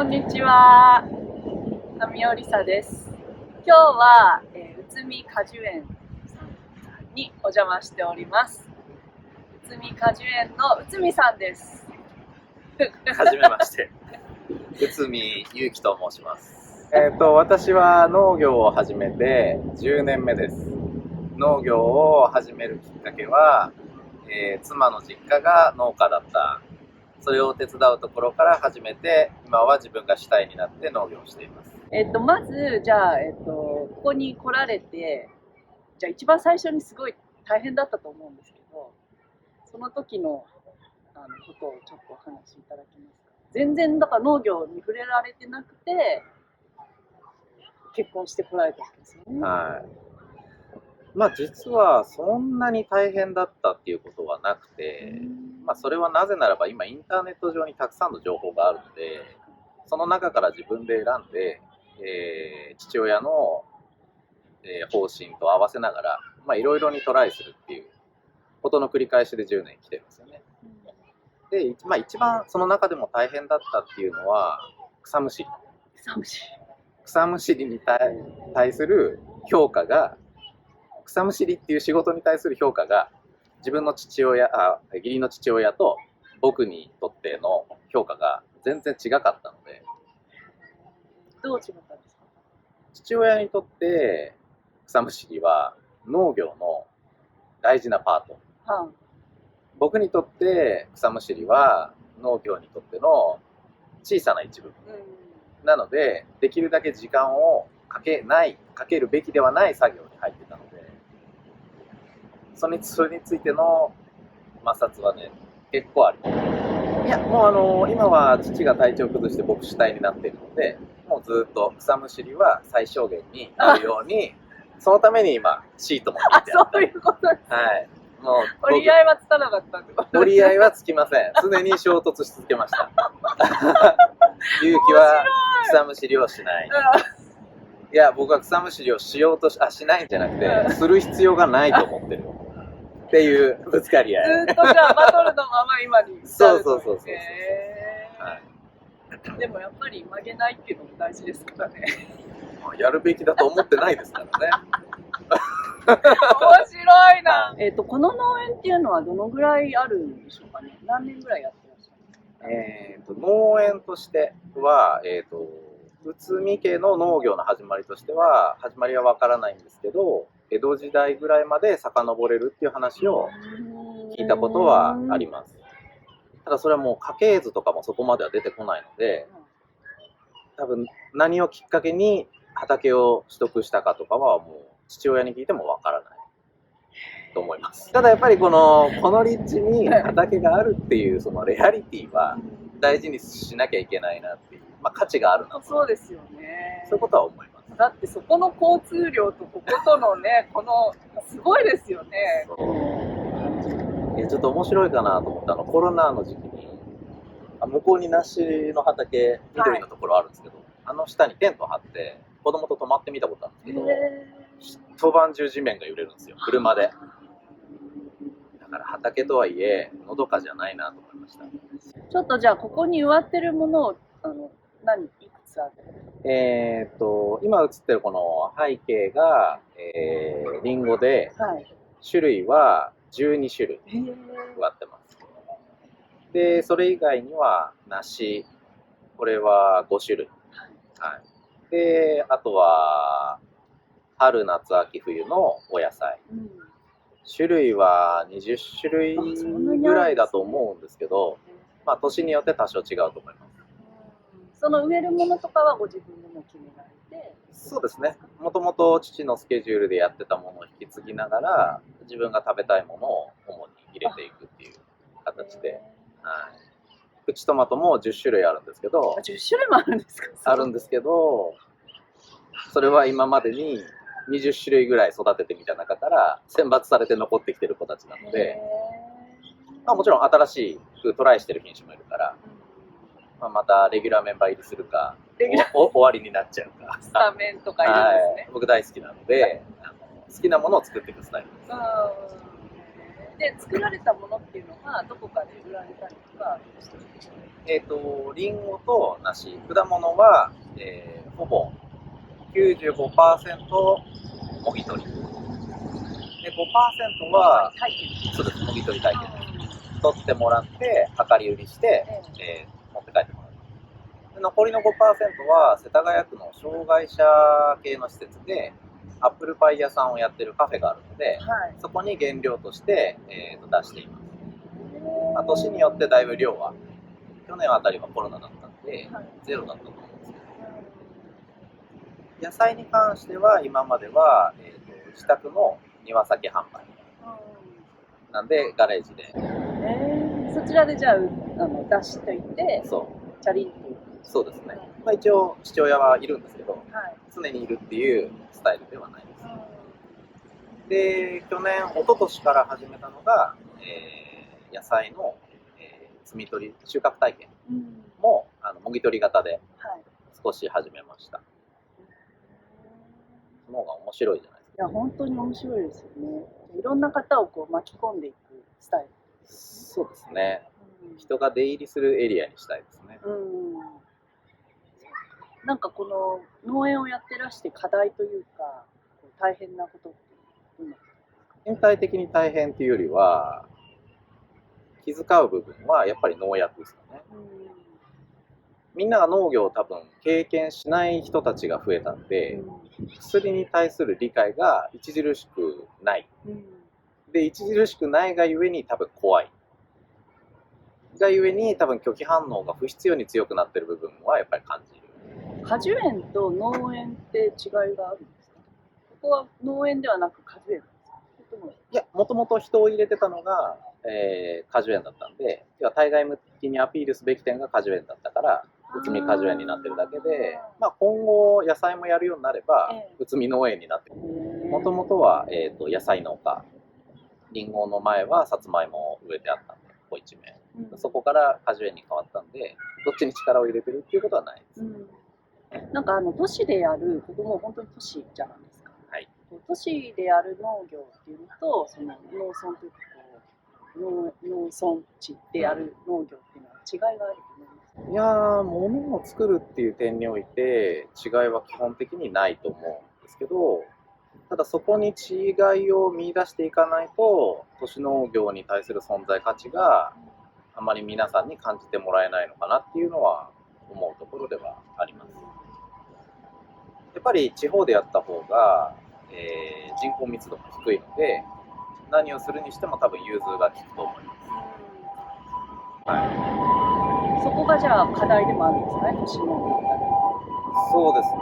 こんにちは、神尾梨沙です。今日は、内海果樹園さんにお邪魔しております。内海果樹園の内海さんです。はじめまして。内海祐樹と申します。私は農業を始めて10年目です。農業を始めるきっかけは、妻の実家が農家だった。それを手伝うところから始めて、今は自分が主体になって農業をしています。まず、じゃあ、ここに来られて、じゃあ一番最初にすごい大変だったと思うんですけど、その時のことをちょっとお話しいただけますか。全然だから農業に触れられてなくて、結婚してこられたわけですよね。はい。実はそんなに大変だったっていうことはなくて、それはなぜならば今インターネット上にたくさんの情報があるので、その中から自分で選んで、父親の、方針と合わせながら、いろいろにトライするっていうことの繰り返しで10年来てるんですよね。で、一番その中でも大変だったっていうのは草むしり。草むしりに対する評価が、草むしりっていう仕事に対する評価が自分の義理の父親と僕にとっての評価が全然違かったので。どう違ったんですか？父親にとって草むしりは農業の大事なパート、僕にとって草むしりは農業にとっての小さな一部、なのでできるだけ時間をかけるべきではない作業に入ってたので、それについての摩擦はね、結構あります。いや、もう今は父が体調崩して僕主体になっているので、もうずっと草むしりは最小限になるように、そのために今シートも引いてあった。そういうことです。はい。もう折り合いはつかなかったってことですね。折り合いはつきません。常に衝突し続けました。勇気は草むしりをしない。いや、僕は草むしりをしないんじゃなくて、する必要がないと思ってるっていうぶつかり合い。ずっとじゃあバトルのまま今に至るという。そう。でもやっぱり曲げないっていうのも大事ですからね。やるべきだと思ってないですからね。面白いな。この農園っていうのはどのぐらいあるんでしょうかね。何年ぐらいやってらっしゃるんですか？農園としては、内海家の農業の始まりとしては、始まりはわからないんですけど、江戸時代ぐらいまで遡れるっていう話を聞いたことはあります。ただそれはもう家系図とかもそこまでは出てこないので、多分何をきっかけに畑を取得したかとかはもう父親に聞いてもわからないと思います。ただやっぱりこの立地に畑があるっていうそのレアリティは大事にしなきゃいけないなっていう、価値があるなと。そうですよね。そういうことは思います。だってそこの交通量とこことのね、このすごいですよね。ちょっと面白いかなと思ったの、コロナの時期に向こうに梨の畑、緑のところあるんですけど、あの下にテント張って子供と泊まってみたことあるんですけど、一晩中地面が揺れるんですよ、車で。だから畑とはいえのどかじゃないなと思いました。ちょっとじゃあここに植わってるものをいくつある？今映ってるこの背景が、リンゴで、種類は12種類植わってます。で、それ以外には梨、これは5種類。で、あとは春夏秋冬のお野菜。種類は20種類ぐらいだと思うんですけど、年によって多少違うと思います。その植えるものとかはご自分でも決められて？そうですね。もともと父のスケジュールでやってたものを引き継ぎながら、自分が食べたいものを主に入れていくっていう形で。プチトマトも10種類あるんですけど、10種類もあるんですか？あるんですけど、それは今までに20種類ぐらい育ててみた中から選抜されて残ってきてる子たちなので、もちろん新しくトライしてる品種もいるから、またレギュラーメンバー入りするか、終わりになっちゃうか。スタメンとかいるんですね。僕大好きなので、好きなものを作っていくスタイルです。で作られたものっていうのがどこかで売られたりとかしてるんですか？リンゴと梨、果物は、ほぼ 95% もぎ取り。で、5% は、体験。そうです、もぎ取り体験です。取ってもらって、量り売りして、持って帰ってもらう。で残りの 5% は、世田谷区の障害者系の施設で、アップルパイ屋さんをやってるカフェがあるので、はい、そこに原料として、出しています。まあ、年によってだいぶ量は、去年あたりはコロナだったんで、はい、ゼロだったと思うんですけど、野菜に関しては今までは、自宅の庭先販売なんでガレージで、そちらでじゃあ出しといてそうチャリンと。そうですね、まあ、一応父親はいるんですけど、はい、常にいるっていうスタイルではないです。で、去年一昨年から始めたのが、野菜の、摘み取り収穫体験も、もぎ取り型で少し始めました。その方が面白いじゃないですか。いや本当に面白いですよね。いろんな方をこう巻き込んでいくスタイル。そうですね、人が出入りするエリアにしたいですね。なんかこの農園をやってらして課題というか大変なことってどんなことですか？全体的に大変というよりは、気遣う部分はやっぱり農薬ですよね。みんなが農業を多分経験しない人たちが増えたんで、薬に対する理解が著しくない。で、著しくないがゆえに多分怖い。がゆえに多分拒否反応が不必要に強くなってる部分はやっぱり感じる。果樹園と農園って違いがあるんですか？ここは農園ではなく果樹園なんですか？いや、もともと人を入れてたのが、果樹園だったんで、対外向きにアピールすべき点が果樹園だったから、うつみ果樹園になってるだけで、まあ、今後野菜もやるようになれば、うつみ農園になってる。もともとは、野菜農家、りんごの前はさつまいもを植えてあったんで、ここ一面。そこから果樹園に変わったんで、どっちに力を入れてるっていうことはないです。なんか都市でやる、ここも本当に都市じゃないですか。はい、都市でやる農業っていうのと、その農村というか農村地でやる農業っていうのは違いがあると思います。いやー、物を作るっていう点において違いは基本的にないと思うんですけど、ただそこに違いを見出していかないと、都市農業に対する存在価値があまり皆さんに感じてもらえないのかなっていうのは思うところではあります。やっぱり地方でやった方が、人口密度も低いので、何をするにしても多分融通が利くと思います。そこがじゃあ課題でもあるんですかね、都市農業。そうですね。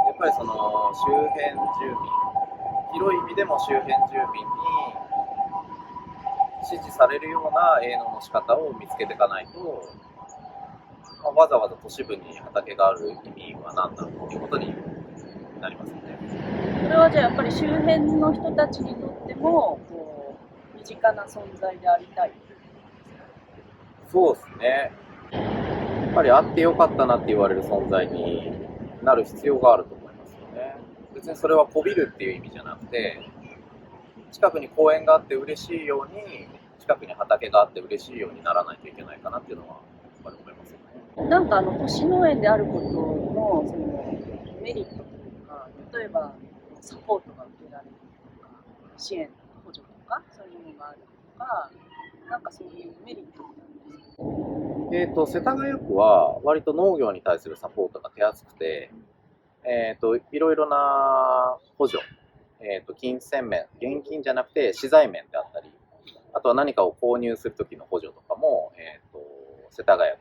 やっぱりその周辺住民、広い意味でも周辺住民に支持されるような営農の仕方を見つけていかないと、まあ、わざわざ都市部に畑がある意味は何だろうっていうことになりますね。それはじゃあやっぱり周辺の人たちにとってもこう身近な存在でありたい。そうですね。やっぱりあってよかったなって言われる存在になる必要があると思いますよね。別にそれはこびるっていう意味じゃなくて、近くに公園があって嬉しいように、近くに畑があって嬉しいようにならないといけないかなっていうのはやっぱり思いますよね。なんか都市農園であることのそのメリットというか、例えばサポートが受けられるとか、支援とか補助とかそういうものがあるとか、なんかそういうメリットってあるんですか？世田谷区は割と農業に対するサポートが手厚くて、いろいろな補助、金銭面、現金じゃなくて資材面であったり、あとは何かを購入するときの補助とかも、世田谷区、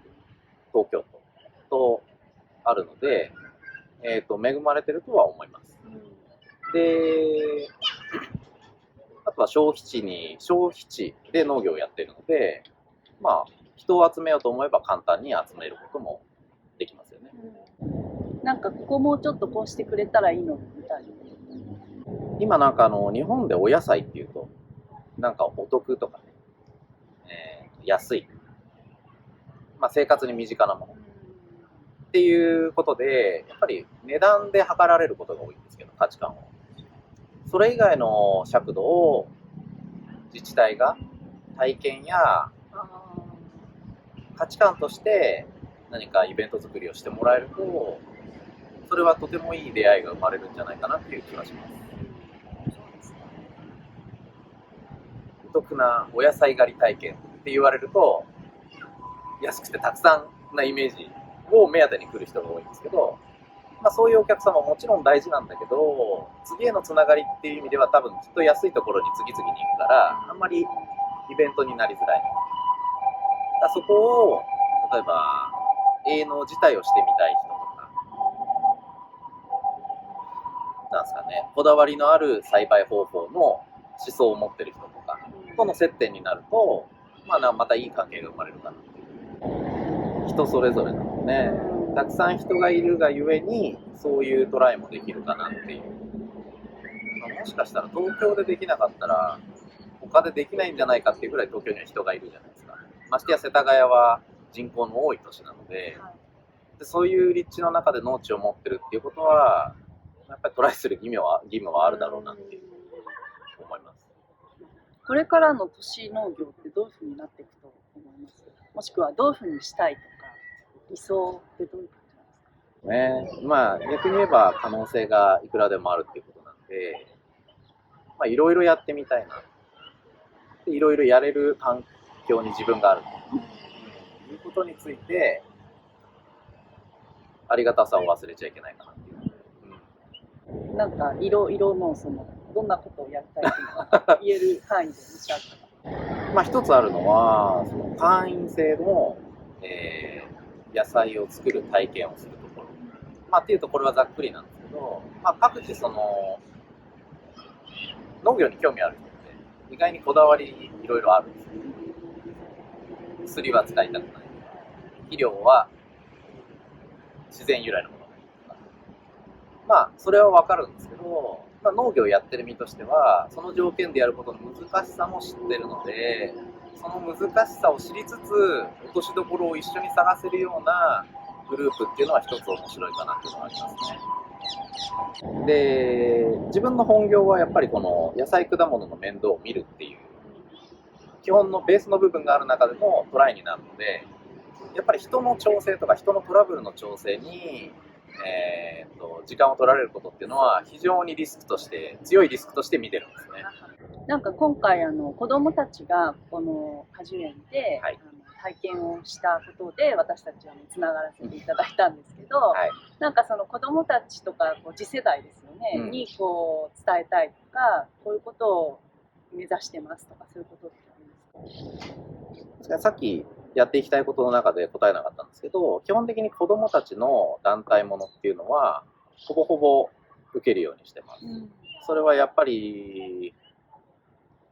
東京都とあるので、恵まれてるとは思います。で、あとは消費地で農業をやっているので、まあ、人を集めようと思えば簡単に集めることもできますよね。なんかここもうちょっとこうしてくれたらいいのみたいな。今なんか日本でお野菜っていうと、なんかお得とかね、安い、まあ、生活に身近なものっていうことで、やっぱり値段で測られることが多いんですけど、価値観を。それ以外の尺度を自治体が体験やあ価値観として何かイベント作りをしてもらえると、それはとてもいい出会いが生まれるんじゃないかなっていう気がします。そうですね。お得なお野菜狩り体験って言われると、安くてたくさんなイメージを目当てに来る人が多いんですけど、そういうお客様ももちろん大事なんだけど、次へのつながりっていう意味では多分きっと安いところに次々に行くから、あんまりイベントになりづらい。だそこを例えば営農自体をしてみたい人とか、なんですかね、こだわりのある栽培方法の思想を持ってる人とかとの接点になると、またいい関係が生まれるかなっていう。人それぞれなので、たくさん人がいるがゆえにそういうトライもできるかなっていう。もしかしたら東京でできなかったら他でできないんじゃないかっていうぐらい東京には人がいるじゃないですか。ましてや世田谷は人口の多い都市なので、そういう立地の中で農地を持ってるっていうことはやっぱりトライする義務はあるだろうなっていう思います。これからの都市農業ってどういうふうになっていくと思います？もしくはどういうふうにしたいとか、理想ってどういう感じなんですか？ね、逆に言えば可能性がいくらでもあるっていうことなんで、いろいろやってみたいな。いろいろやれる環境に自分があるということについて、ありがたさを忘れちゃいけないかなっていう。なんか色のどんなことをやりたいっていうのが言える範囲でもしあったら。一つあるのは、その会員制の、野菜を作る体験をするところ。っていうとこれはざっくりなんですけど、各自その農業に興味ある人って意外にこだわりいろいろあるんですよ。薬は使いたくない。肥料は自然由来のものがいいとか。それはわかるんですけど、農業をやってる身としては、その条件でやることの難しさも知ってるので、その難しさを知りつつ、落としどころを一緒に探せるようなグループっていうのは一つ面白いかなっていうのがありますね。で、自分の本業はやっぱりこの野菜果物の面倒を見るっていう基本のベースの部分がある中でもトライになるので、やっぱり人の調整とか人のトラブルの調整に、時間を取られることっていうのは非常に強いリスクとして見てるんですね。なんか今回子どもたちがこの果樹園で、体験をしたことで私たちはつながらせていただいたんですけど、なんかその子どもたちとか次世代ですよね、にこう伝えたいとか、こういうことを目指してますとか、そういうことってありますか？さっきやっていきたいことの中で答えなかったんですけど、基本的に子どもたちの団体ものっていうのはほぼほぼ受けるようにしてます。それはやっぱり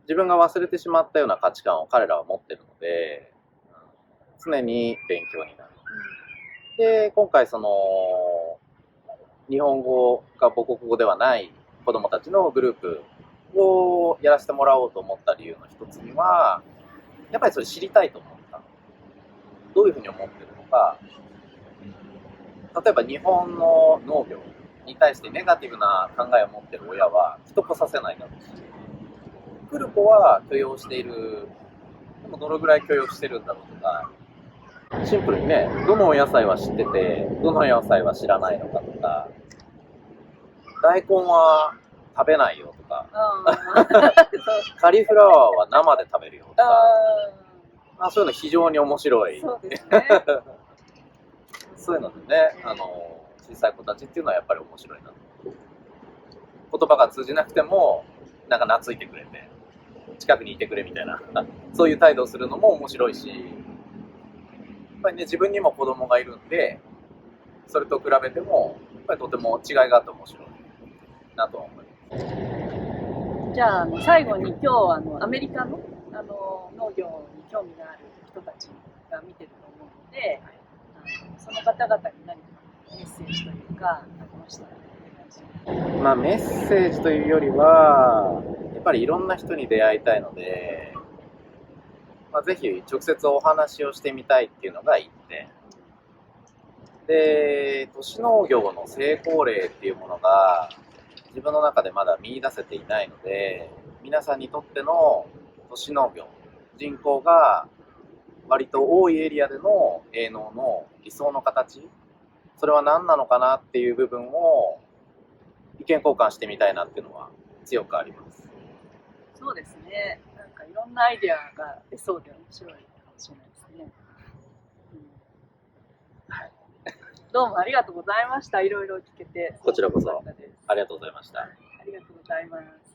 自分が忘れてしまったような価値観を彼らは持ってるので、常に勉強になる。で、今回その日本語が母国語ではない子どもたちのグループをやらせてもらおうと思った理由の一つには、やっぱりそれ知りたいと思った。どういうふうに思ってるのか。例えば日本の農業に対してネガティブな考えを持ってる親は人来させないだろうし、来る子は許容している。でもどのぐらい許容してるんだろうとか、シンプルにね、どのお野菜は知ってて、どの野菜は知らないのかとか、大根は食べないよとか、カリフラワーは生で食べるよとか、そういうの非常に面白い。そうですね。そういうのでね、小さい子たちっていうのはやっぱり面白いな。言葉が通じなくても、なんか懐いてくれて、近くにいてくれみたいな、そういう態度をするのも面白いし、やっぱりね、自分にも子供がいるんで、それと比べても、やっぱりとても違いがあって面白いなと思います。じゃあ、最後に今日アメリカの、農業に興味がある人たちが見てると思うので、その方々に何かメッセージというか、ありましたらお願いします。メッセージというよりは、やっぱりいろんな人に出会いたいので、ぜひ直接お話をしてみたいっていうのが一点。で、都市農業の成功例っていうものが自分の中でまだ見出せていないので、皆さんにとっての都都市農業、人口が割と多いエリアでの営農の理想の形、それは何なのかなっていう部分を意見交換してみたいなっていうのは強くあります。そうですね。なんかいろんなアイデアが出そうで面白いかもしれないですね。はい。どうもありがとうございました。いろいろ聞けて。こちらこそ楽しかったです。ありがとうございました。ありがとうございます。